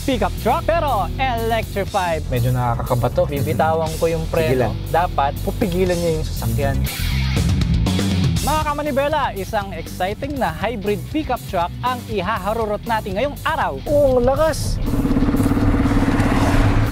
pickup truck pero electrified. Medyo nakakakaba to. Bibitawan ko yung preno. Dapat pupigilan niya yung sasakyan. Mga kamanibela, isang exciting na hybrid pickup truck ang ihaharurot natin ngayong araw. Oo, lakas!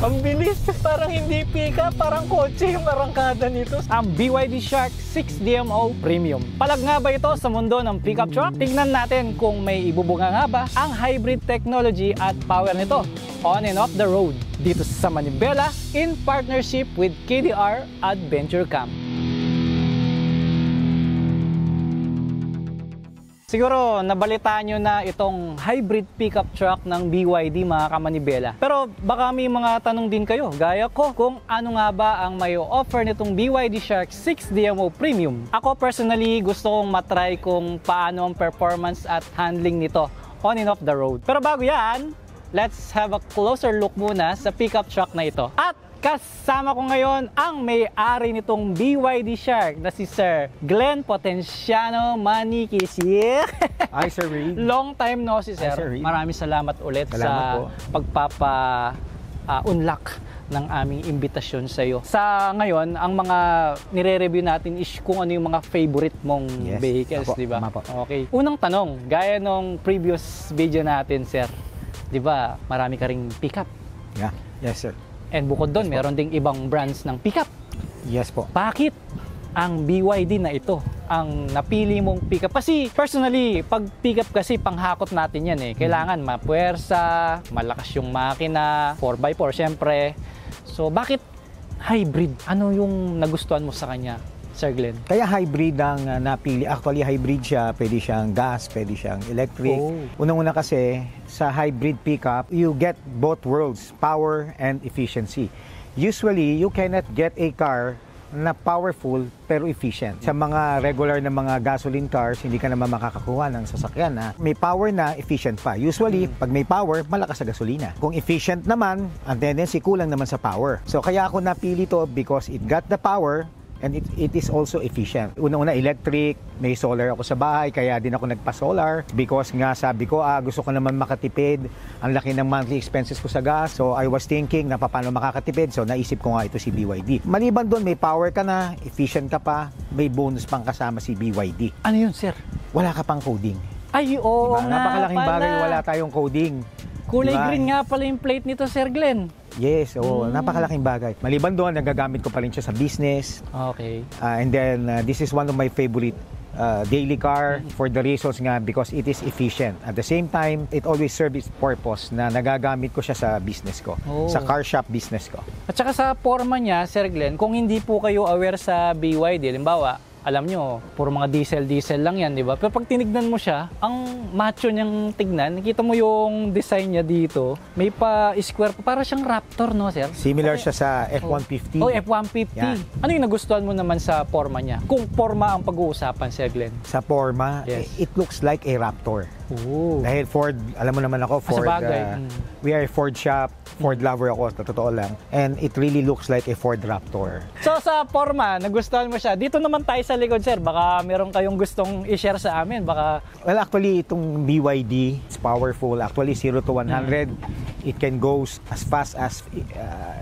Ang bilis! Parang hindi pickup, parang kotse yung arangkada nito. Ang BYD Shark 6DMO Premium. Palag nga ba ito sa mundo ng pickup truck? Tingnan natin kung may ibubunga nga ba ang hybrid technology at power nito on and off the road dito sa Manibela in partnership with KDR Adventure Camp. Siguro nabalitaan nyo na itong hybrid pickup truck ng BYD mga kamanibela. Pero baka may mga tanong din kayo, gaya ko, kung ano nga ba ang may offer nitong BYD Shark 6DMO Premium. Ako personally gusto kong matry kung paano ang performance at handling nito on and off the road. Pero bago yan, let's have a closer look muna sa pickup truck na ito. At kasama ko ngayon ang may-ari nitong BYD Shark na si Sir Glenn Potenciano Maniquis. Yeah! Hi, Sir Ray. Long time no si Sir. Hi, Sir Ray. Maraming salamat ulit Salamat sa pagpapa-unlock ng aming imbitasyon sa iyo. Sa ngayon, ang mga nire-review natin is kung ano yung mga favorite mong vehicles, di ba? Okay. Unang tanong, gaya nung previous video natin, Sir, di ba, marami ka ring pickup. Yeah. Yes, sir. And bukod doon, meron ding ibang brands ng pickup. Yes po. Bakit ang BYD na ito ang napili mong pickup? Kasi personally, pag pickup kasi panghakot natin yan eh. Kailangan mapuwersa, malakas yung makina, 4x4 syempre. So bakit hybrid? Ano yung nagustuhan mo sa kanya, Sir Glenn? Kaya hybrid ang napili. Actually, hybrid siya. Pwede siyang gas, pwede siyang electric. Unang-una kasi, sa hybrid pickup, you get both worlds, power and efficiency. Usually, you cannot get a car na powerful pero efficient. Sa mga regular na mga gasoline cars, hindi ka naman makakakuha ng sasakyan na may power na efficient pa. Usually, pag may power, malakas sa gasolina. Kung efficient naman, ang tendency kulang naman sa power. So, kaya ako napili to because it got the power and it is also efficient. Una-una, electric, may solar ako sa bahay, kaya din ako nagpa-solar because nga sabi ko, gusto ko naman makatipid. Ang laki ng monthly expenses ko sa gas. So I was thinking na paano makakatipid. So naisip ko nga ito si BYD. Maliban doon, may power ka na, efficient ka pa, may bonus pang kasama si BYD. Ano yun, Sir? Wala ka pang coding. Ay, oo nga Napakalaking pala. bagay, wala tayong coding. Kulay green nga pala yung plate nito, Sir Glenn. Yes, napakalaking bagay. Maliban doon, nagagamit ko pa rin siya sa business. Okay. And then, this is one of my favorite daily car for the reasons nga because it is efficient. At the same time, it always serves its purpose na nagagamit ko siya sa business ko, sa car shop business ko. At saka sa forma niya, Sir Glenn, kung hindi po kayo aware sa BYD, halimbawa, alam nyo, puro mga diesel lang yan, di ba? Pero pag tinignan mo siya, ang macho niyang tignan, nakita mo yung design niya dito, may pa-square pa, para siyang Raptor, no, Sir? Similar siya sa F-150. Oh, F-150. Yeah. Ano yung nagustuhan mo naman sa forma niya? Kung forma ang pag-uusapan, Sir Glenn. Sa forma, it looks like a Raptor. Ooh. Dahil Ford, alam mo naman ako, Ford, we are a Ford shop, Ford lover ako, totoo lang. And it really looks like a Ford Raptor. So sa forma, nagustuhan mo siya. Dito naman tayo sa likod, Sir. Baka meron kayong gustong i-share sa amin. Baka... Well, actually, itong BYD, it's powerful. Actually, 0 to 100, it can go as fast as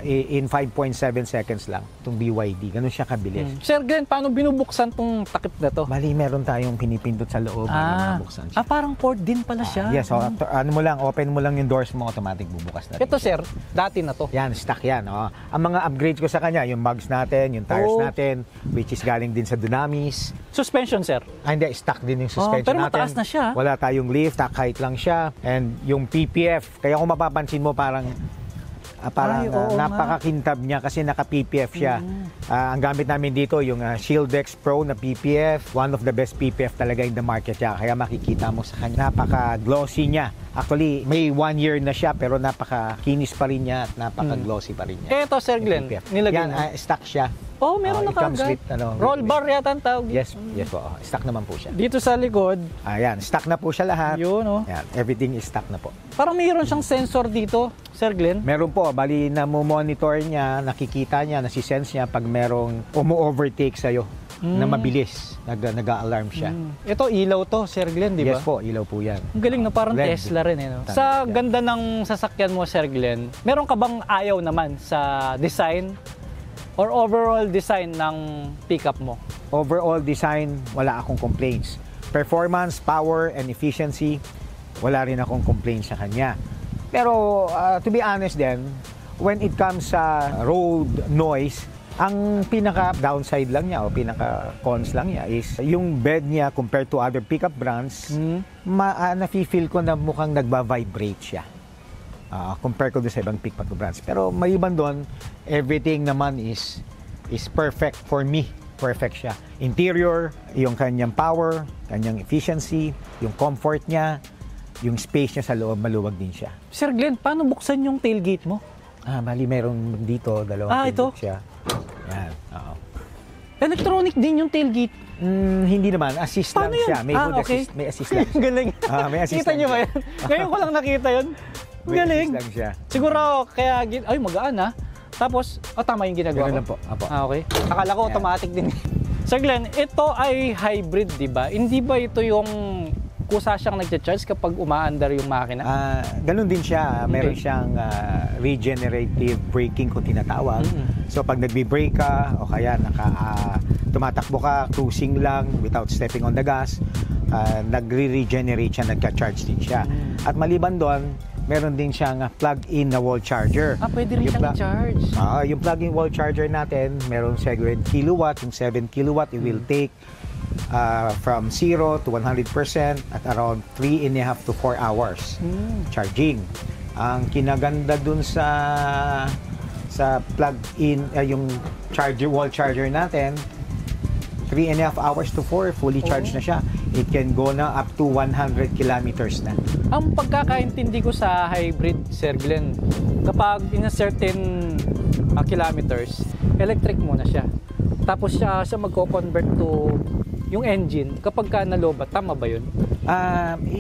in 5.7 seconds lang. Itong BYD. Ganun siya kabilis. Sir Glenn, paano binubuksan tong takip na to? Bali, meron tayong pinipindot sa loob. Mabuksan siya. Parang Ford din pala siya. Yes, ano mo lang, open mo lang yung doors mo, automatic bubukas na rin. Ito, Sir, dati na to. Yan, stock yan. Ang mga upgrades ko sa kanya, yung mugs natin, yung tires natin, which is galing din sa Dunamis. Suspension, Sir? Hindi, stock din yung suspension pero natin. Pero mataas na siya. Wala tayong lift, stock height lang siya. And yung PPF, kaya kung mapapansin mo parang napakakintab niya kasi naka-PPF siya. Ang gamit namin dito yung Shieldex Pro na PPF. One of the best PPF talaga in the market siya. Kaya makikita mo sa kanya, napaka-glossy niya. Actually, may 1 year na siya pero napaka-kinis pa rin niya at napaka-glossy pa rin niya. Ito, Sir Glenn, nilagay mo? Stock siya. Oh, meron na kagad. Roll bar yata ang tawag. Yes po. Stock naman po siya. Dito sa likod. Ayan, stock na po siya lahat. Yun, Ayan, everything is stock na po. Parang mayroon siyang sensor dito, Sir Glenn. Meron po. Bali, na monitor niya, nakikita niya, nasisense niya pag merong umu-overtake sa'yo. na mabilis. Nag-a-alarm siya. Ito, ilaw to, Sir Glenn, di ba? Yes po, ilaw po yan. Ang galing, no? Parang Red. Tesla rin, eh, no? Tama, Sa yeah. ganda ng sasakyan mo, Sir Glenn, meron ka bang ayaw naman sa design or overall design ng pickup mo? Overall design, wala akong complaints. Performance, power, and efficiency, wala rin akong complaints sa kanya. Pero to be honest then, when it comes sa road noise, ang pinaka downside lang niya o pinaka cons lang niya is yung bed niya compared to other pickup brands, nafe-feel ko na mukhang nagba-vibrate siya. Compare ko doon sa ibang pickup brands. Pero maliban doon, everything naman is perfect for me. Perfect siya. Interior, yung kanyang power, kanyang efficiency, yung comfort niya, yung space niya sa loob, maluwag din siya. Sir Glenn, paano buksan yung tailgate mo? Bali meron dito, dalawang ito? tailgate siya. Yan, oo. Electronic din yung tailgate. Hindi naman, assist Paano lang yun? siya. May hood Okay. assist, may assist lang siya. Galing. May assist Kita lang nyo ba siya. yan? Ngayon ko lang nakita yun. May Galing. assist lang siya. Siguro, kaya, ay, magaan ha. Tapos, tama yung ginagawa Ganun ko. lang po. Apo. Okay. Akala ko Ayan. automatic din. Sir Glenn, ito ay hybrid, di ba? Hindi ba ito yung kusa siyang nagcha-charge kapag umaandar yung makina? Ganun din siya. Meron Okay. siyang regenerative braking kung tinatawag. So pag nagbi-brake ka o kaya tumatakbo ka, cruising lang without stepping on the gas, nagre-regenerate siya, nagka-charge din siya. At maliban doon, meron din siyang plug-in na wall charger. Pwede rin siyang i-charge. Yung plug-in wall charger natin, meron 7 kilowatt. Yung 7 kilowatt, it will take from 0 to 100% at around 3.5 to 4 hours charging. Ang kinaganda dun sa plug-in, yung wall charger natin, 3.5 hours to 4, fully charged na siya. It can go na up to 100 kilometers na. Ang pagkakaintindi ko sa hybrid, Sir Glenn, kapag in a certain kilometers, electric muna siya. Tapos siya magko-convert to yung engine kapag ka nalobat. Tama ba yun?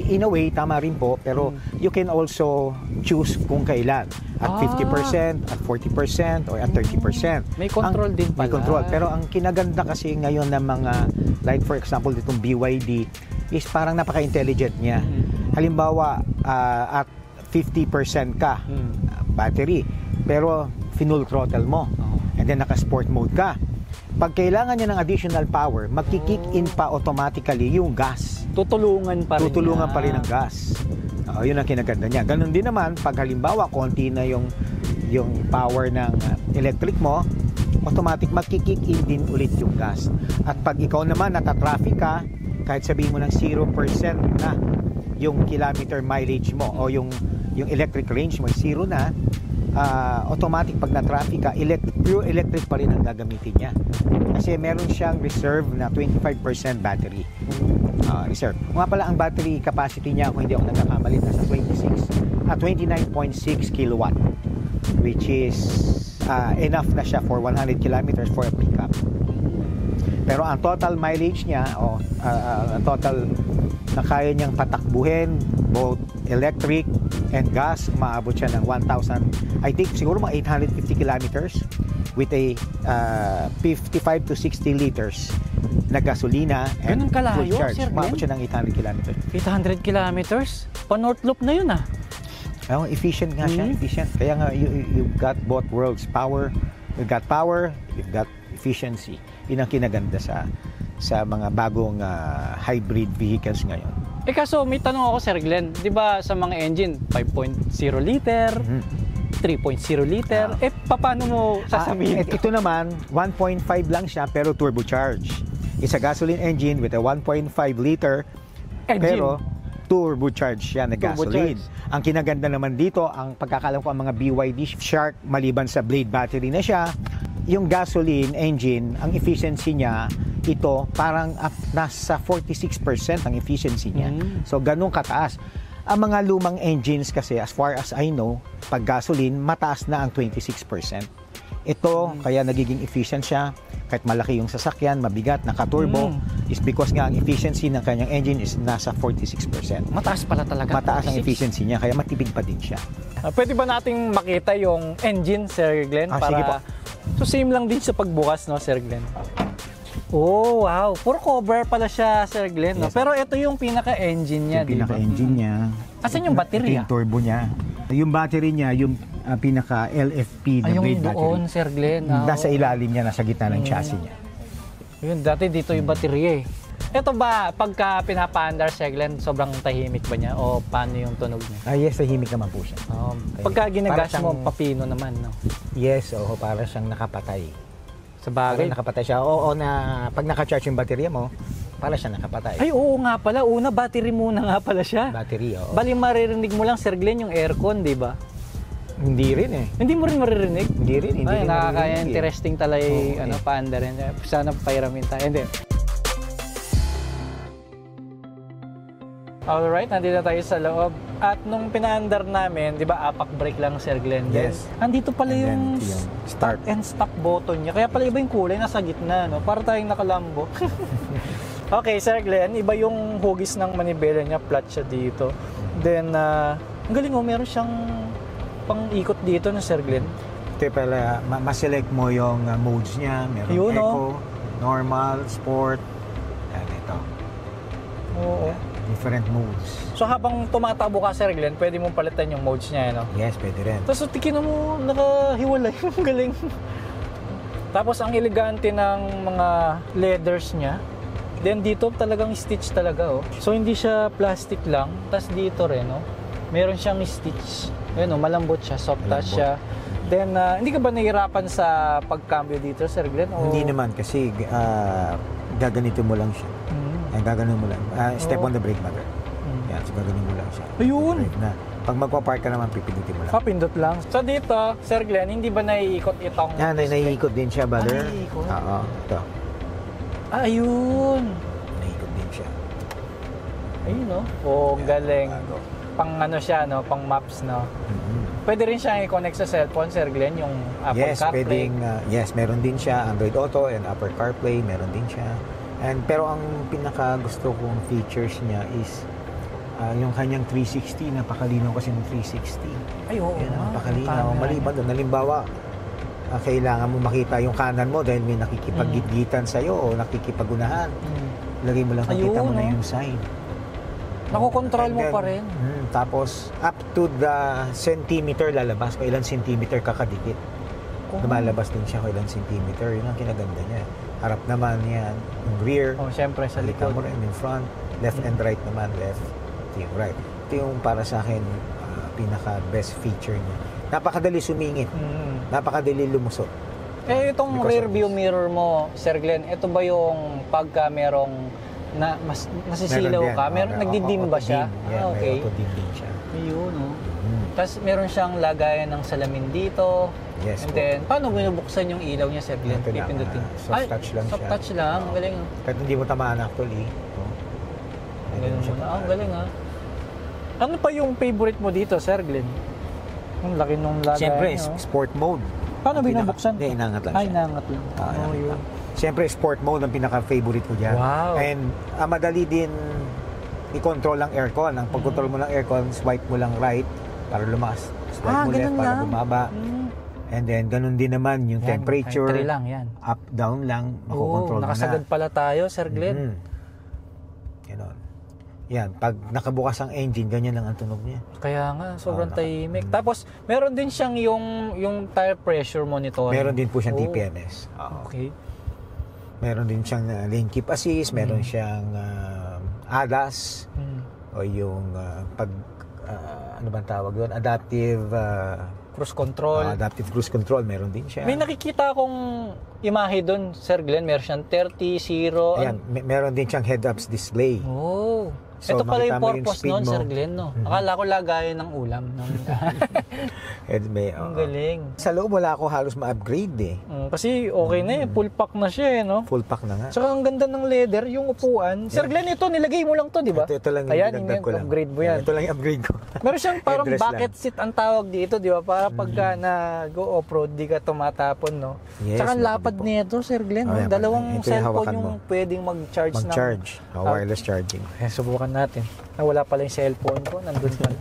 In a way, tama rin po. Pero you can also choose kung kailan. At 50%, at 40%, or at 30%. May control din pala. May control. Pero ang kinaganda kasi ngayon ng mga, like for example, itong BYD, is parang napaka-intelligent niya. Halimbawa, at 50% ka battery, pero full throttle mo. And then naka-sport mode ka. Pag kailangan niya ng additional power, magki-kick in pa automatically yung gas. Tutulungan pa rin ang gas. Yun ang kinaganda niya. Ganon din naman, pag halimbawa, konti na yung power ng electric mo, automatic magki-kick in din ulit yung gas. At pag ikaw naman natatraffic ka, kahit sabihin mo ng 0% na yung kilometer mileage mo o yung electric range mo, 0 na, automatic pag na-traffic ka, pure electric pa rin ang gagamitin niya. Kasi meron siyang reserve na 25% battery. Reserve. Nga pala ang battery capacity niya, kung hindi ako nagkakamali, nasa 29.6 kilowatt, which is enough na siya for 100 kilometers for a pickup. Pero ang total mileage niya, ang total na kaya niyang patakbuhin, both electric and gas, maabot siya ng 1,000, I think siguro mga 850 kilometers with a 55 to 60 liters na gasolina and Ganun kalayo, full charge. Sir Glenn? Maabot siya ng 800 kilometers. 800 kilometers? Pa-North Loop na yun Efficient nga siya, efficient. Kaya nga, you've got both worlds. Power, you've got power, you've got efficiency. Yun ang kinaganda sa mga bagong hybrid vehicles ngayon. Kaso may tanong ako, Sir Glenn, di ba sa mga engine, 5.0 liter, 3.0 liter, paano mo sasabihin? Ito naman, 1.5 lang siya pero turbocharged. It's a gasoline engine with a 1.5 liter Engine. pero turbocharged siya na gasoline. Ang kinaganda naman dito, ang pagkakalam ko ang mga BYD Shark, maliban sa blade battery na siya, yung gasoline engine, ang efficiency niya, ito parang nasa 46% ang efficiency niya. So ganun kataas. Ang mga lumang engines kasi, as far as I know, pag gasoline, mataas na ang 26%. Ito, kaya nagiging efficient siya, kahit malaki yung sasakyan, mabigat, naka-turbo, is because nga ang efficiency ng kanyang engine is nasa 46%. Mataas pala talaga. Mataas ang efficiency niya, kaya matipid pa din siya. Pwede ba nating makita yung engine, Sir Glenn? Sige po. So same lang din sa pagbukas, no, Sir Glenn? Oh, wow. Puro cover pala siya, Sir Glenn. No? Yes. Pero ito yung pinaka-engine niya, Yung di ba? pinaka-engine niya. Asan yung baterya? Ito yung turbo niya. Yung battery niya, yung pinaka-LFP na Ay, yung blade battery. doon, Sir Glenn. Nasa ilalim niya, nasa gitna ng chassis niya. Yun, dati dito yung baterya eh. Ito ba, pagka pinapaandar, Sir Glenn, sobrang tahimik ba niya? O paano yung tunog niya? Yes, tahimik naman po siya. Pagka ginagas Para mo, siyang- papino naman, no? Yes, para siyang nakapatay. Sa Para bagay. nakapatay siya. Oo, pag naka-charge yung baterya mo, para siya nakapatay. Ay, oo nga pala. Una, battery muna nga pala siya. Battery, oo. Bali, maririnig mo lang, Sir Glenn, yung aircon, di ba? Hindi rin eh. Hindi mo rin maririnig? Hindi rin. Ay, rin nakakaya maririnig eh. interesting talaga Oo, ano, paandarin. Sana pairamin tayo. Hindi. Alright, nandito tayo sa loob. At nung pinaandar namin, di ba, apak brake lang, Sir Glenn? Yes. Andito pala And then, yung yung start start. and stop button niya. Kaya pala iba yung kulay, nasa gitna, no? Para tayong nakalambo. Okay, Sir Glenn, iba yung hugis ng manibela niya, flat siya dito. Then, ang galing oh, meron siyang pang-ikot dito na Sir Glenn. Ito pala, ma-select mo yung modes niya. Meron Yun, Eco, Normal, Sport. Yan, ito. Oo. Different modes. So habang tumatakbo ka, Sir Glenn, pwede mong palitan yung modes niya, no? Yes, pwede rin. Tapos tikin mo, nakahiwalay. Ang galing. Tapos ang elegante ng mga leathers niya. Then dito talagang stitch talaga, oh. So hindi siya plastic lang. Tapos dito rin, oh. Meron siyang stitch. Ayun, oh, malambot siya, soft touch siya. Then, hindi ka ba nahihirapan sa pagcambio dito, Sir Glenn? O... Hindi naman kasi gaganito mo lang siya. Gaganon mo lang. Step on the brake mother. Yan, so gaganon mo lang siya. Ayun! Brake na. Pag magpa-park ka naman, pipindutin mo lang. Pindot lang. So dito, Sir Glenn, hindi ba naiikot itong... Yan, naiikot din siya, brother. Naiikot? Oo, ito. Ayun! Naiikot din siya. Ayun, no? Oh, Yan, galing. bago. Pang ano siya, no? Pang maps, no? Mhm. Pwede rin siyang i-connect sa cellphone, Sir Glenn, yung Apple Yes, CarPlay. pwedeng, yes, meron din siya. Android Auto and Apple CarPlay, meron din siya. Pero ang pinaka gusto kong features niya is yung kanyang 360, napakalinaw kasi ng 360. Ay, oo. Yan, nga, napakalinaw. yung camera. Maliban doon, halimbawa, kailangan mo makita yung kanan mo dahil may nakikipag-gitgitan sa'yo o nakikipag-unahan. Lagay mo lang, makita mo na Ayun, yung sign. Nakokontrol mo And then, pa rin. Tapos, up to the centimeter lalabas kung ilang centimeter kakadikit. Lumalabas din siya kung ilang centimeter. Yun ang kinaganda niya. Harap naman yan, yung rear. Oh, syempre, sa Halika likod. mo rin, yung front. Left and right naman, left. Ito yung right. Ito yung para sa akin, pinaka-best feature niya. Napakadali sumingit. Napakadali lumusot. Eh, itong Because rear of view this. mirror mo, Sir Glenn, ito ba yung pagka merong nasisilaw Meron din. ka? Meron, nagdidim ba siya? Auto-dim. Yeah, Okay. may auto-dim din siya. Ayun, oh. Mm. Tapos meron siyang lagayan ng salamin dito. Yes And po. then, paano binubuksan yung ilaw niya, Sir Glenn? Ito lang, Pipindutin. soft touch lang soft siya. touch lang. Ang galing. Oh. Kahit hindi mo tamaan actually. Ang galing, ang galing ah. Ano pa yung favorite mo dito, Sir Glenn? Ang laki nung lagayan Siyempre, niya, oh. sport mode. Paano Ang pinaka- binubuksan? Hindi, inangat lang Ay, siya. nangat lang. Inangat Oh, yun. lang. Siyempre, sport mode ang pinaka-favorite ko dyan. Wow. And madali din i-control ang aircon. Ang pag-control mo ng aircon, swipe mo lang right para lumakas. Swipe mo left ganun para lang. bumaba. And then, ganun din naman yung Yan, temperature. 3 lang yan. Up, down lang. Oo, Makokontrol mo na. nakasagad pala tayo, Sir Glenn. Mhm. Ganon. Yan, pag nakabukas ang engine, ganyan lang ang tunog niya. Kaya nga, sobrang Oo, tahimik. Tapos, meron din siyang yung tire pressure monitor. Meron din po siyang Oh, TPMS. okay. Meron din siyang lane keep assist, meron siyang ADAS o yung ano bang tawag doon? Cruise control. Adaptive cruise control, meron din siya. May nakikita akong imahe doon, Sir Glenn. Meron siyang 30, 0. Ayan, meron din siyang head-ups display. Oh. So, Ito pala makita yung mo yung purpose speed noon, mo. Sir Glenn, no? Akala ko lagayan ng ulam. Ang galing. Sa loob, wala ako halos ma-upgrade eh. Kasi okay na eh. Full pack na siya eh, no? Full pack na nga. Saka ang ganda ng leather, yung upuan. Sir Glenn, ito, nilagay mo lang to, di ba? Ito lang yung Ayan, dinagdag ko lang. upgrade mo yan. Ito lang yung upgrade ko. Meron siyang parang Headrest bucket seat ang tawag dito, di ba? Para pagka na-go off-road, di ka tumatapon, no? Yes, Saka ang meron lapad po. nito, Sir Glenn. Oh, no? yan, Dalawang ito yung cellphone hawakan yung mo. pwedeng mag-charge ng... Mag-charge. Wireless charging. Ayan, subukan natin. Wala pala yung cellphone ko, nandun pala.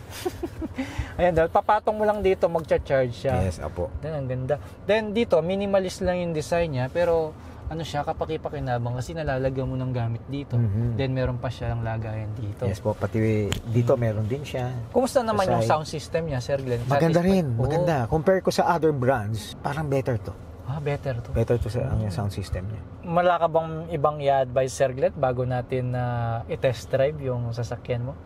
Ayan, dahil papatong mo lang dito, mag-charge siya. Yes, apo. Then, ang ganda. Then, dito, minimalist lang yung design niya, pero ang ano siya, kapaki-pakinabang kasi nalalagyan mo ng gamit dito. Then meron pa siyang lagayan dito. Yes po, pati dito meron din siya. Kumusta naman Aside. yung sound system niya, Sir Glenn? Maganda Satisfied? rin, Oo. maganda. Compare ko sa other brands, parang better to. Better to. Better to sa ang sound system niya. Wala ka bang ibang i-advise, Sir Glenn, bago natin i-test drive yung sasakyan mo?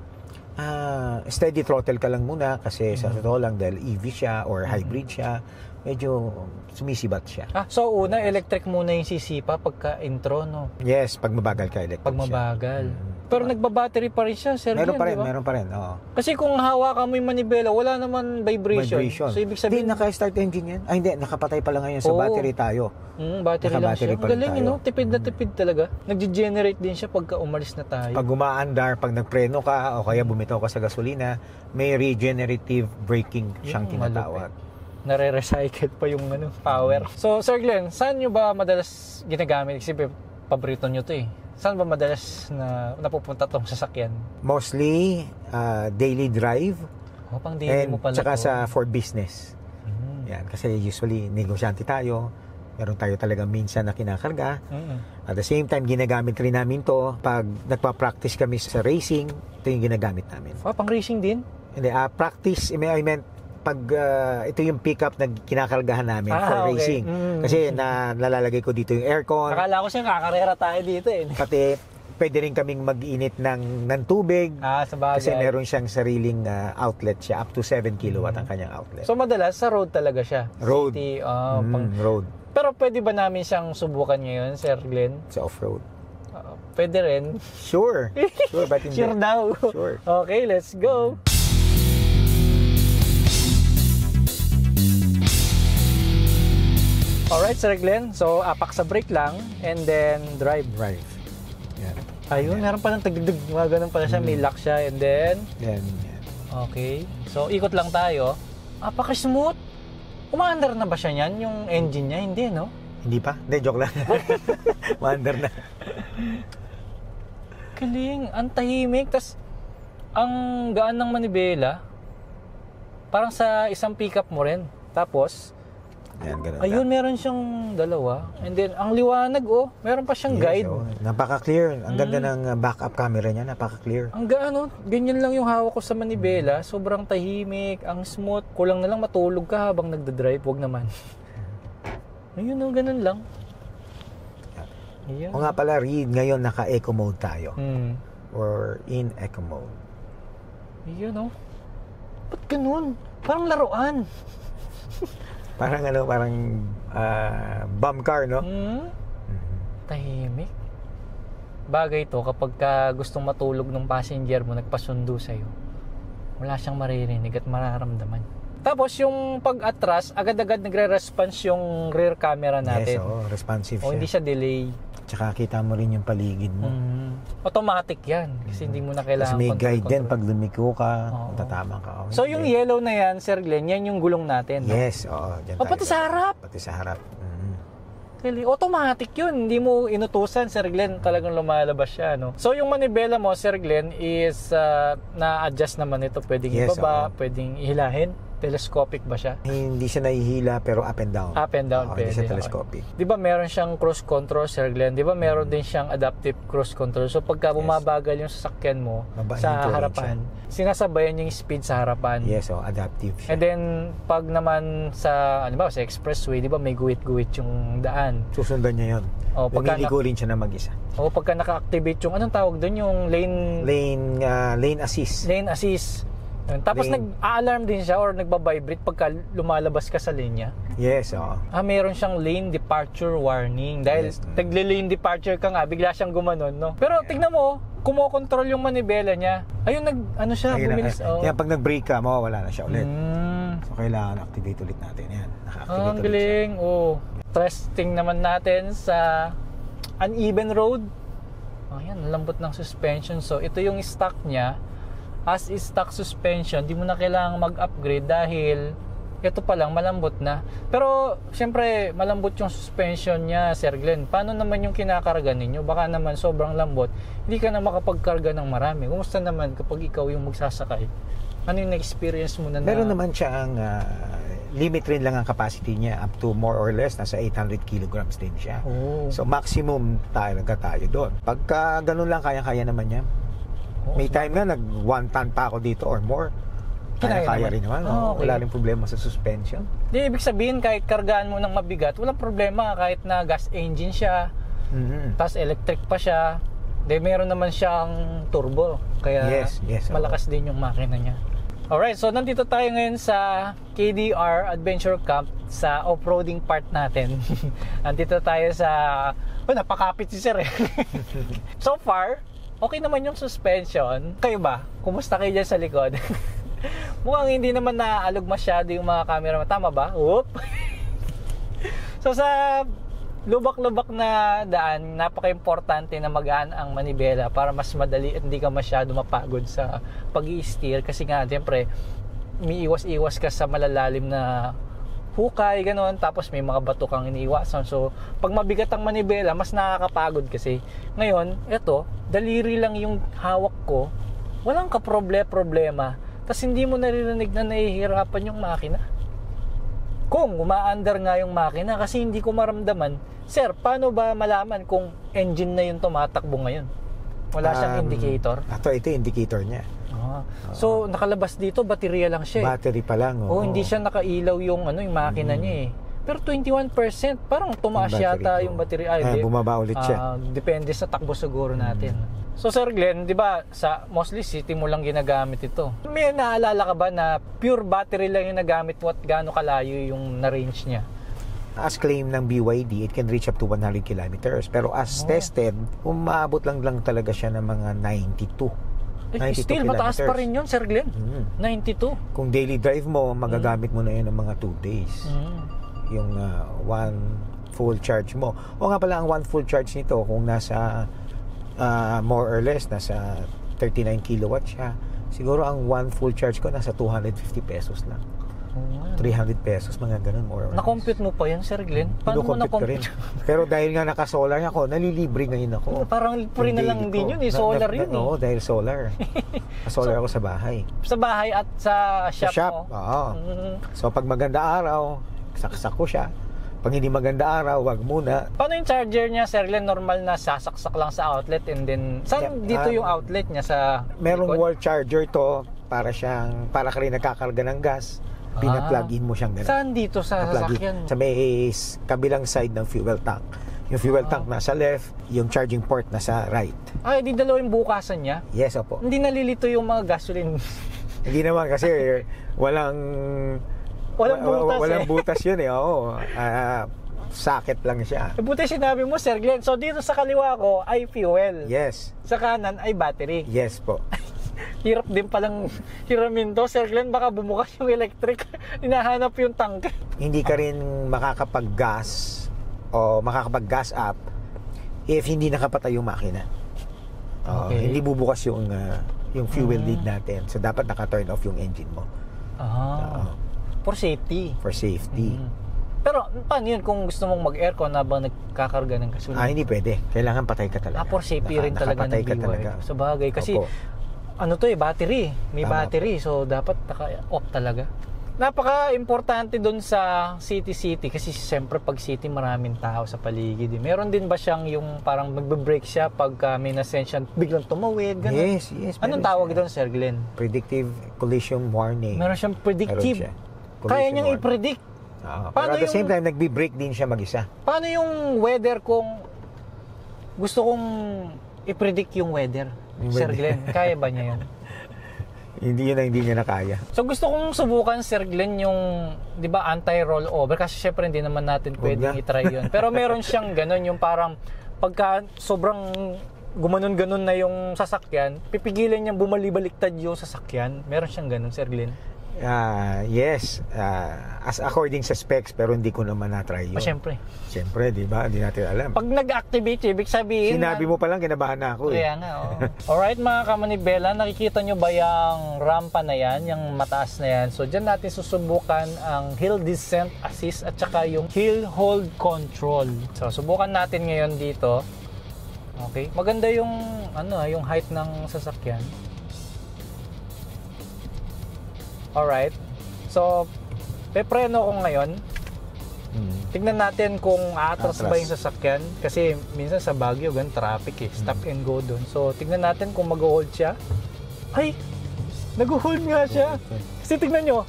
Steady throttle ka lang muna kasi sa totoo lang dahil EV siya or hybrid siya, medyo sumisibat siya. So una, electric muna yung sisipa pagka intro, no? Yes, pag mabagal ka electric Pag mabagal. Pero nagbabattery pa rin siya, Sir Meron Glenn, pa rin, di ba? meron pa rin. Oo. Kasi kung hawakan mo yung manibela, wala naman vibration. So ibig sabihin, Hindi, naka-start engine yan. Ay, hindi, nakapatay pa lang ngayon sa Oo. battery tayo. battery lang Naka-battery siya. pa rin Galing, tayo. no? Tipid na tipid talaga. Nag-generate din siya pagka umalis na tayo. Pag umaandar, pag nagpreno ka o kaya bumitaw ka sa gasolina, may regenerative braking siyang tinatawag. Nare-recycle pa yung power. So, Sir Glenn, saan nyo ba madalas ginagamit? Kasi paborito nyo to eh. Saan ba madalas na napupunta tong sasakyan? Mostly, daily drive Pang daily mo and pala tsaka to. sa for business. Yan, kasi usually negosyante tayo. Meron tayo talaga minsan na kinakarga. At the same time, ginagamit rin namin to pag nagpa-practice kami sa racing. Ito yung ginagamit namin. Pang racing din? Hindi, practice, I meant pag ito yung pickup na kinakargahan namin for okay. racing. Kasi nalalagay ko dito yung aircon. Akala ko siya kakarera tayo dito eh. Pati pwede rin kaming mag-init ng tubig. Sa bagay. Kasi meron siyang sariling outlet siya. Up to 7 kilowatt ang kanyang outlet. So madalas sa road talaga siya? Road. City, Road. Pero pwede ba namin siyang subukan ngayon, Sir Glenn? Sa off-road. Pwede rin. Sure. Sure, but hindi. Sure daw. Sure. Okay, let's go. Alright, Sir Glenn. So, apak sa brake lang and then drive. Drive. Yan. Ayun, meron pa ng tagdag. Mga ganun pala siya. May lock siya and then... Yan. Okay. So, ikot lang tayo. Apaka-smooth. Umaandar na ba siya niyan? Yung engine niya? Hindi, no? Hindi pa? Hindi, joke lang. Maandar na. Galing. Ang tahimik. Tas, ang gaan ng manibela. Parang sa isang pickup mo rin. Tapos, Yan, ganun. ayun, meron siyang dalawa. And then, ang liwanag, meron pa siyang guide. Napaka-clear. Ang ganda ng backup camera niya, napaka-clear. Ang gaano, ganyan lang yung hawak ko sa manibela. Sobrang tahimik, ang smooth. Kulang na lang matulog ka habang nagdadrive. Huwag naman. Ayun, ganun lang. Ayan. O nga pala, Reed, ngayon naka-eco mode tayo. Or in eco mode. Ayun, ba't ganun? Parang laruan. Parang bomb car, no? Tahimik. Bagay to kapag gustong matulog ng passenger mo, nagpasundo sa'yo. Wala siyang maririnig at mararamdaman. Tapos yung pag-atras, agad-agad nagre-response yung rear camera natin. Yes, responsive siya. Hindi siya delay. Tsaka kita mo rin yung paligid mo. Automatic yan. Kasi hindi mo na kailangan Kasi may guide din control. pag lumiko ka, tatama ka. So yung yellow na yan, Sir Glenn, yan yung gulong natin. Yes, oo. Dyan tayo. Pati sa harap. Pati sa harap. Automatic yun. Hindi mo inutusan, Sir Glenn. Talagang lumalabas siya, no? So, yung manibela mo, Sir Glenn, is na-adjust naman ito. Pwedeng ibaba, pwedeng ihilahin. Telescopic ba siya? Hindi siya nahihila pero up and down. Up and down, Hindi pwede. siya telescopic. Di ba meron siyang cruise control, Sir Glenn? Di ba meron din siyang adaptive cruise control? So, pagka bumabagal yung sasakyan mo sa harapan, sinasabayan yung speed sa harapan. Yes, adaptive siya. And then, pag naman sa expressway, di ba may guwit-guwit yung daan? Susundan niya yun. Lumiligo rin siya na mag-isa. Pagka naka-activate yung, anong tawag doon? Yung Lane assist. Lane assist. Tapos nag-a-alarm din siya or nagba-vibrate pagka lumalabas ka sa linya. Yes, oo. Meron siyang lane departure warning. Dahil tagle-lane departure ka nga, bigla siyang gumanon, no? Pero tignan mo, kumokontrol yung manibela niya. Ayun, bumilis. Kaya pag nag-brake ka, mawawala na siya ulit. So, kailangan activate ulit natin. Yan, naka-activate ang ulit galing. Testing naman natin sa uneven road. Ayan, lambot ng suspension. So, ito yung stock niya. As is stock suspension, di mo na kailangang mag-upgrade dahil ito pa lang, malambot na. Pero, syempre, malambot yung suspension niya, Sir Glenn. Paano naman yung kinakarga ninyo? Baka naman sobrang lambot, hindi ka na makapagkarga ng marami. Kumusta naman kapag ikaw yung magsasakay? Ano yung na-experience mo na? Meron naman siya ang limit rin lang ang capacity niya up to more or less nasa 800 kilograms din siya. Oh. So maximum talaga tayo doon. Pagka ganun lang, kaya-kaya naman niya. May time nga nag 1 ton pa ako dito or more. Kaya rin naman. Okay. Wala rin problema sa suspension. Di ibig sabihin kahit kargaan mo ng mabigat, walang problema kahit na gas engine siya, tapos electric pa siya. Di meron naman siyang turbo. Kaya Yes, malakas din yung makina niya. Alright, so nandito tayo ngayon sa KDR Adventure Camp sa off-roading part natin. Nandito tayo sa... napakapit si Sir eh. So far, okay naman yung suspension. Kayo ba? Kumusta kayo dyan sa likod? Mukhang hindi naman naaalog masyado yung mga camera. Tama ba? Whoop! So sa lubak-lubak na daan, napaka-importante na magaan ang manibela para mas madali at hindi ka masyado mapagod sa pag-i-steer kasi nga, siyempre, may iwas-iwas ka sa malalalim na hukay, gano'n, tapos may mga bato kang iniiwasan. So, pag mabigat ang manibela, mas nakakapagod kasi. Ngayon, eto, daliri lang yung hawak ko, walang kaproblema, tapos hindi mo naririnig na nahihirapan yung makina. Kung umaandar nga yung makina kasi hindi ko maramdaman, Sir, paano ba malaman kung engine na yung tumatakbo ngayon? Wala siyang indicator? Ito indicator niya. So, nakalabas dito, baterya lang siya eh. Battery pa lang. Hindi siya nakailaw yung, yung makina niya eh. Pero 21%, parang tumaas yata yung battery. Bumaba ulit siya. Depende sa takbo siguro natin. So Sir Glenn, di ba sa mostly city mo lang ginagamit ito. May naalala ka ba na pure battery lang yung nagamit mo at gaano kalayo yung na-range niya? As claim ng BYD, it can reach up to 100 kilometers. Pero as tested, umabot lang talaga siya ng mga 92. 92 Still, mataas pa rin yun, Sir Glenn. 92. Kung daily drive mo, magagamit mo na yun ng mga 2 days. Yung one full charge mo. O nga pala, ang one full charge nito, kung nasa more or less, nasa 39 kilowatts siya, siguro ang one full charge ko, nasa 250 pesos lang. 300 pesos, mga ganun, more or less. Na-compute mo pa yan, Sir Glenn? Paano mo na-compute? Pero dahil nga naka-solar ako, nalilibre ngayon ako. Parang free na lang din yun, solar yun eh. Oo, dahil solar. Solar ako sa bahay. Sa bahay at sa shop, sa shop, oo. So pag maganda araw, saksak ko siya. Pag hindi maganda araw, wag muna. Paano yung charger niya, Sir Glenn? Normal na sasaksak lang sa outlet and then... Saan dito yung outlet niya sa... Merong wall charger to, para ka rin nagkakarga ng gas. Pina-plug in mo siyang gano'n. Saan dito sa sasakyan? Sa may kabilang side ng fuel tank. Yung fuel tank nasa left, yung charging port nasa right. Di dalawa yung bukasan niya? Yes, opo. Hindi nalilito yung mga gasoline? Hindi naman kasi walang butas walang butas yun eh. Oo. Socket lang siya. Buti sinabi mo, Sir Glenn. So dito sa kaliwa ko ay fuel. Yes. Sa kanan ay battery. Yes po. Hirap din palang hiramin to, Sir Glenn. Baka bumukas yung electric. Hinahanap yung tank. Hindi ka rin makakapag-gas o makakapag-gas up if hindi nakapatay yung makina. Okay. Hindi bubukas yung fuel lead natin. So dapat naka-turn off yung engine mo. For safety. For safety. Pero paano yun kung gusto mong mag-aircon habang nagkakarga ng gasolina? Hindi pwede. Kailangan patay ka talaga. For safety rin talaga ng BYD. Sa bagay. Kasi battery. May battery. So dapat naka-off talaga. Napaka-importante doon sa city-city kasi siyempre pag city maraming tao sa paligid. Meron din ba siyang yung parang magbe-brake siya pag may nasense siya biglang tumawid? Ganun? Yes. Anong tawag doon, Sir Glenn? Predictive collision warning. Meron siyang predictive. Kaya niyang i-predict. Pero at the same time, nagbe-brake din siya mag-isa. Paano yung weather kung gusto kong i-predict yung weather? Sir Glenn, kaya ba niya yun? Hindi niya na kaya. So gusto kong subukan, Sir Glenn, yung, di ba, anti-rollover. Kasi syempre hindi naman natin pwedeng i-try yun. Pero meron siyang ganun, yung parang pagka sobrang gumanon-ganon na yung sasakyan, pipigilan niyang bumali-baliktad yung sasakyan. Meron siyang ganun, Sir Glenn. Yes, as according sa specs, pero hindi ko naman na-try yun. Siyempre, di ba? Hindi natin alam. Pag nag-activate, ibig sabihin... Sinabi mo pa lang, kinabahan na ako. Kaya nga, Alright, mga kamanibela, nakikita nyo ba yung rampa na yan, yung mataas na yan? So, dyan natin susubukan ang hill descent assist at saka yung hill hold control. So, subukan natin ngayon dito. Okay, maganda yung, yung height ng sasakyan. Alright. So, Pepreno ko ngayon. Tignan natin kung aatras ba yung sasakyan. Kasi minsan sa Baguio, traffic stop and go doon. So, tignan natin kung mag-hold siya. Ay! Nag-hold nga siya. Kasi tignan nyo.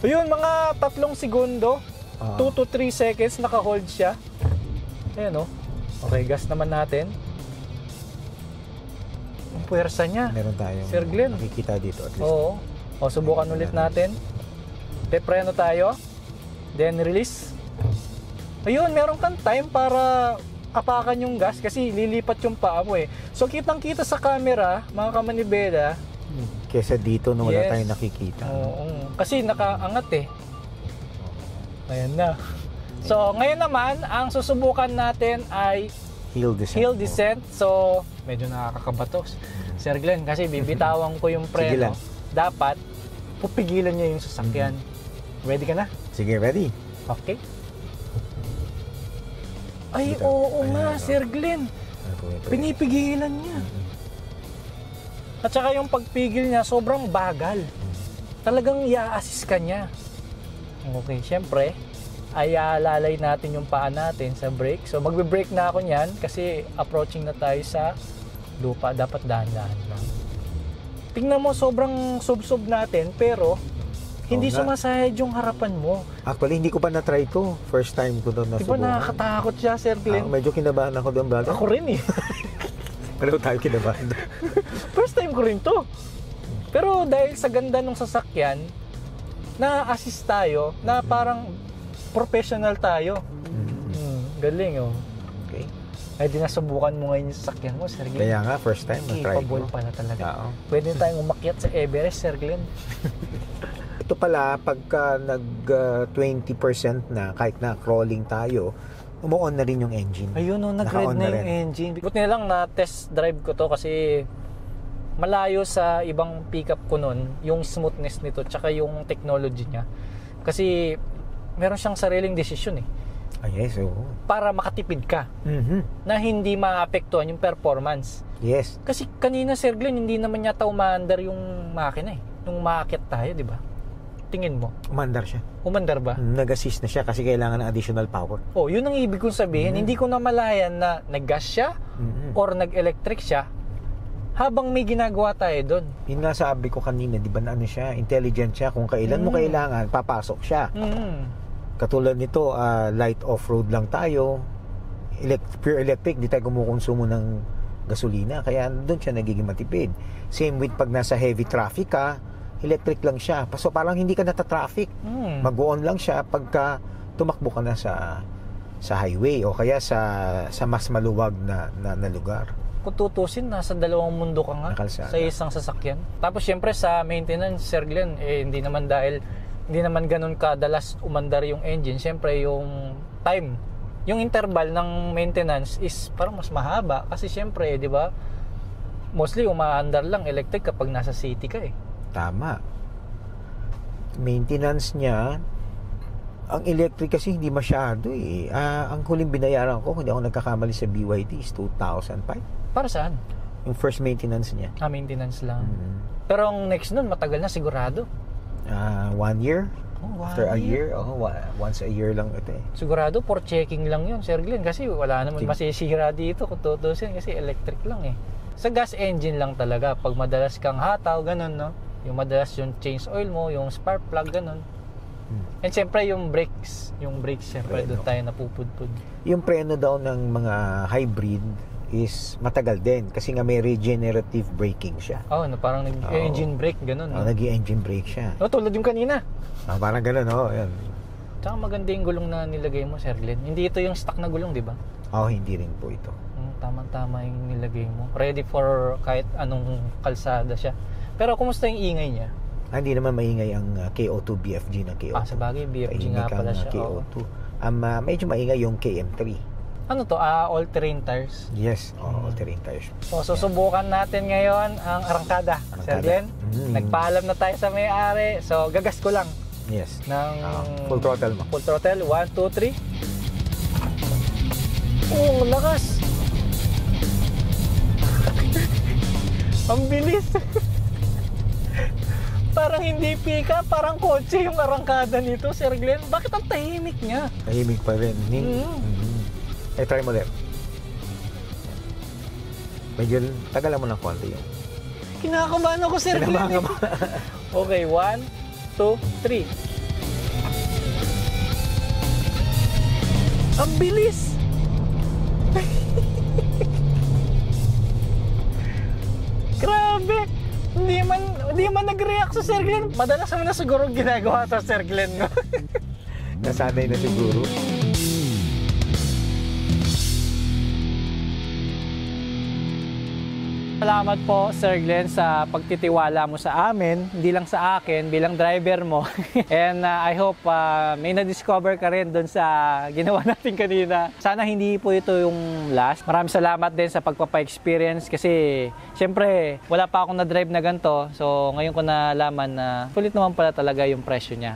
Ayun, mga 3 segundo. 2 to 3 seconds naka-hold siya. Ayan o. Okay, gas naman natin. Ang puwersa niya. Meron tayong Sir Glenn. nakikita dito at least. Oo. O, subukan ulit natin. Pepreno tayo. Then release. Ayun, meron kang time para apakan yung gas kasi lilipat yung paa mo eh. So kitang-kita sa camera, mga kamanibela. Kesa dito na wala Yes. tayong nakikita. Oo. Kasi nakaangat eh. Ayan na. So ngayon naman, ang susubukan natin ay Hill descent. hill descent. So medyo nakakabato. Sir Glenn, kasi bibitawan ko yung Sige preno. lang. Dapat pupigilan niya yung sasakyan. Ready ka na? Sige, ready? Okay. Ay, Dito. oo Ayan, nga, oh. Sir Glenn. Pinipigilan niya. At saka yung pagpigil niya, sobrang bagal. Talagang i-assist ka niya. Okay, syempre, ay lalay natin yung paa natin sa brake. So, magbe-brake na ako niyan kasi approaching na tayo sa lupa. Dapat dahan-dahan lang. Tingnan mo, sobrang sub-sub natin, pero hindi Oo nga. sumasahid yung harapan mo. Actually, hindi ko pa na-try to. First time ko doon Di ba nasubukan. nakakatakot siya, Sir Glenn? Medyo kinabahan ako doon, brother. Ako rin eh. Pareho tayo kinabahan doon. First time ko rin to. Pero dahil sa ganda ng sasakyan, na-assist tayo na parang professional tayo. Galing oh. Okay. Ay di nasubukan mo ngayon yung sasakyan mo, Sir Glenn. Kaya nga, first time na-try ko. Capable pala talaga. Oo. Pwede tayong umakyat sa Everest, Sir Glenn. Ito pala, pagka nag 20% na, kahit na crawling tayo, umu-on na rin yung engine. Ayun oh, nag-red Naka-on na na yung rin. engine. Buti na lang na test drive ko to kasi malayo sa ibang pickup ko nun, yung smoothness nito tsaka yung technology niya. Kasi meron siyang sariling desisyon eh. Ah, yes, oo. Para makatipid ka na hindi maapektuhan yung performance. Yes. Kasi kanina, Sir Glenn, hindi naman yata umaandar yung makina eh. Nung maakyat tayo, di ba? Tingin mo, Umandar siya. umandar ba? Nag-assist na siya kasi kailangan ng additional power. Oh, yun ang ibig kong sabihin. Hindi ko na malayan na nag-gas siya or nag-electric siya habang may ginagawa tayo doon. Yun nga sabi ko kanina, di ba na ano siya, intelligent siya. Kung kailan mo kailangan, papasok siya. Katulad nito, light off-road lang tayo. Pure electric, di tayo kumukonsumo ng gasolina. Kaya doon siya nagiging matipid. Same with pag nasa heavy traffic ka, electric lang siya. So parang hindi ka nata-traffic. Mag-on lang siya pagka tumakbo ka na sa highway o kaya sa mas maluwag na lugar. Kung tutusin, nasa dalawang mundo ka nga Nakalsada. sa isang sasakyan. Tapos syempre sa maintenance, Sir Glenn, hindi naman ganun kadalas umandar yung engine. Syempre yung time, yung interval ng maintenance is parang mas mahaba. Kasi syempre, di ba, mostly umaandar lang electric kapag nasa city ka eh. Tama. Maintenance niya, ang electric kasi hindi masyado eh. Ang huling binayaran ko, hindi ako nagkakamali sa BYD, is 2,005. Para saan? Yung first maintenance niya. Maintenance lang. Pero ang next nun, matagal na sigurado. 1 year. Oh, After a year, once a year lang ito eh. Sigurado for checking lang yun, Sir Glenn, kasi wala naman masisira dito kung tutusin kasi electric lang eh. Sa gas engine lang talaga, pag madalas kang hataw, ganun no? Yung madalas yung change oil mo, yung spark plug, ganun. And siyempre yung brakes, siyempre doon tayo napupudpud. Yung preno daw ng mga hybrid is matagal din kasi nga may regenerative braking siya. Oh, no, parang nag-engine brake, ganun. No? Nag-engine brake siya. Oh, tulad yung kanina. Parang ganun, yan. Tsaka maganda yung gulong na nilagay mo, Sir Glenn. Hindi ito yung stock na gulong, di ba? Hindi rin po ito. Tama-tama yung nilagay mo. Ready for kahit anong kalsada siya. Pero kumusta yung ingay niya? Hindi naman maingay ang KO2 BFG ng KO2. Sa bagay, BFG Tahimik nga pala ang siya. KO2. Medyo maingay yung KM3. Ano to? All-terrain tires? Yes, all-terrain tires. So, susubukan natin ngayon ang arangkada. Sir Glenn, nagpaalam na tayo sa may-ari. So, gagas ko lang. Yes. Ng Full throttle mo. Full throttle. 1, 2, 3. Oh, lakas! Ang bilis! Parang hindi pika, parang kotse yung arangkada nito, Sir Glenn. Bakit ang tahimik niya? Tahimik pa rin. Try mo ulit. Medyo tagalan mo ng konti yun. Kinakabahan ako, Sir Glenn. Kinakabahan ka ba? Okay, 1, 2, 3. Ang bilis! Grabe! Hindi man nag-react sa Sir Glenn. Madalas mo na siguro ginagawa sa Sir Glenn, no? Nasanay na siguro. Salamat po, Sir Glenn, sa pagtitiwala mo sa amin, hindi lang sa akin, bilang driver mo. And I hope may na-discover ka rin doon sa ginawa natin kanina. Sana hindi po ito yung last. Maraming salamat din sa pagpapa-experience kasi syempre wala pa akong na-drive na ganito. So ngayon ko nalaman na sulit naman pala talaga yung presyo niya.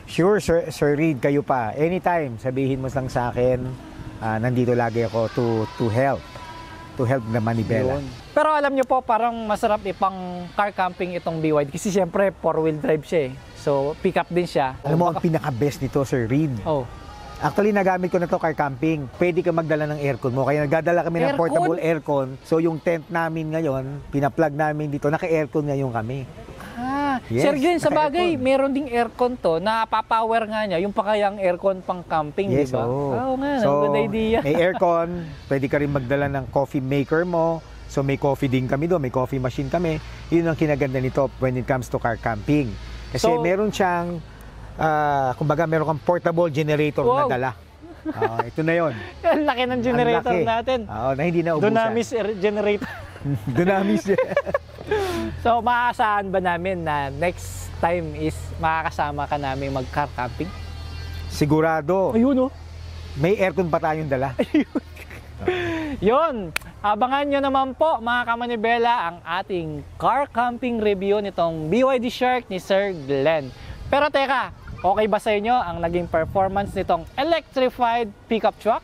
Sure, Sir Reed, kayo pa. Anytime, sabihin mo lang sa akin, nandito lagi ako to help. To help the Manibela. Yun. Pero alam nyo po, parang masarap ipang car camping itong BYD kasi siyempre 4-wheel drive siya eh. So pick up din siya. Alam mo, ang pinaka-best nito, Sir Reed. Oh. Actually, nagamit ko na to car camping. Pwede ka magdala ng aircon mo. Kaya nagdadala kami ng Aircon? portable aircon. So yung tent namin ngayon, pina-plug namin dito, naka-aircon ngayon kami. Yes, Sir Glenn, sa naka-aircon. bagay, meron ding aircon to na papower nga niya, yung pakayang aircon pang camping, Yes, di ba? oo. Oo nga, So, good idea. may aircon, pwede ka rin magdala ng coffee maker mo. So may coffee din kami doon, may coffee machine kami. Yun ang kinaganda nito when it comes to car camping. Kasi So, meron siyang, kumbaga meron kang portable generator na Wow. dala. Ito na yun. Ang laki ng generator Ang laki. natin. Oo, na hindi na ubusan. Dunamis generator. Dunamis. So, maaasahan ba namin na next time is makakasama ka namin mag-car camping? Sigurado. Ayun oh. May aircon pa tayong dala. Yun, abangan nyo naman po mga kamanibela ang ating car camping review nitong BYD Shark ni Sir Glenn. Pero teka, okay ba sa inyo ang naging performance nitong electrified pickup truck?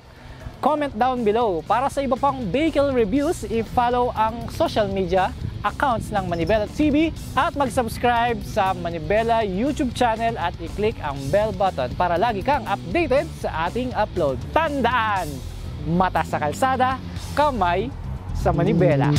Comment down below. Para sa iba pang vehicle reviews, i-follow ang social media accounts ng Manibela TV at mag-subscribe sa Manibela YouTube channel at i-click ang bell button para lagi kang updated sa ating upload. Tandaan! Mata sa kalsada, kamay sa Manibela.